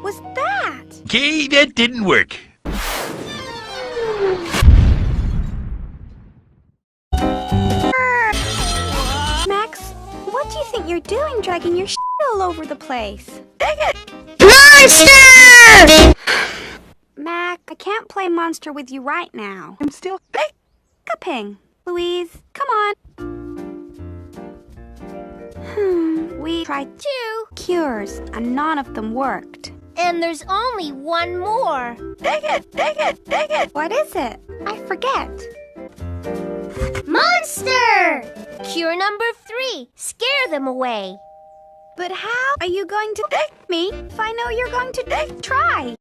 was that? Okay, that didn't work. Max, what do you think you're doing dragging your shit all over the place? Monster! Mac, I can't play Monster with you right now. I'm still hiccuping. Louise, come on. We tried 2 cures, and none of them worked. And there's only one more. What is it? I forget. Monster! Cure number 3. Scare them away. But how are you going to me if I know you're going to try?